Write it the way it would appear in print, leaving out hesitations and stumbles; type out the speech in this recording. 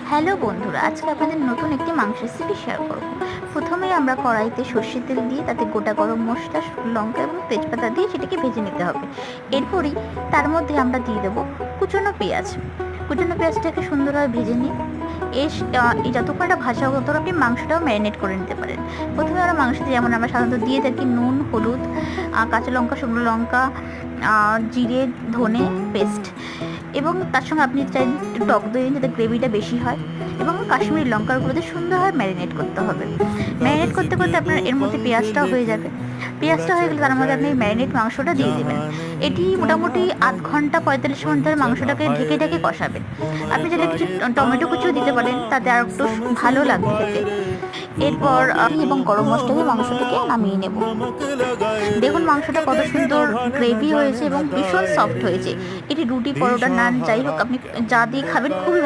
Hello বন্ধুরা, আজকে আপনাদের নতুন একটি মাংস রেসিপি শেয়ার করব। প্রথমেই আমরা কড়াইতে সর্ষের তেল দিয়ে তাতে গোটা গরম মশলা, লঙ্কা এবং তেজপাতা দিয়ে সেটাকে ভেজে নিতে হবে। এরপরই তার মধ্যে আমরা দিয়ে দেবো কুচনো পেঁয়াজ। কুচনো পেঁয়াজটাকে সুন্দরভাবে ভেজে নিই। এই যতক্ষণটা ভাজা হবে ততক্ষণ আপনি মাংসটাও ম্যারিনেট করে নিতে পারেন। প্রথমে আমরা মাংসতে যেমন আমরা সাধারণত দিয়ে থাকি নুন, হলুদ, কাঁচা লঙ্কা, শুকনো লঙ্কা, জিরে, ধনে পেস্ট, এবং তার সঙ্গে আপনি চাই একটু টক দই যাতে গ্রেভিটা বেশি হয়, এবং কাশ্মীরি লঙ্কার গুঁড়োতে সুন্দরভাবে ম্যারিনেট করতে হবে। ম্যারিনেট করতে করতে আপনার এর মধ্যে পেঁয়াজটাও হয়ে যাবে। পেঁয়াজটা হয়ে গেলে তার মধ্যে আপনি ম্যারিনেট মাংসটা দিয়ে দেবেন। এটি মোটামুটি 8 ঘন্টা 45 মিনিট ধরে মাংসটাকে ঢেকে ঢেকে কষাবেন। আপনি চাইলে কিছু টমেটো কুচিও দিতে পারেন, তাতে আর একটু ভালো লাগবে খেতে। এরপর এবং গরম মশলা দিয়ে মাংসটাকে নামিয়ে নেব। দেখুন মাংসটা কত সুন্দর গ্রেভি হয়েছে এবং ভীষণ সফট হয়েছে। এটি রুটি, পরোটা, নান যাই হোক আপনি যা দিয়ে খাবেন খুবই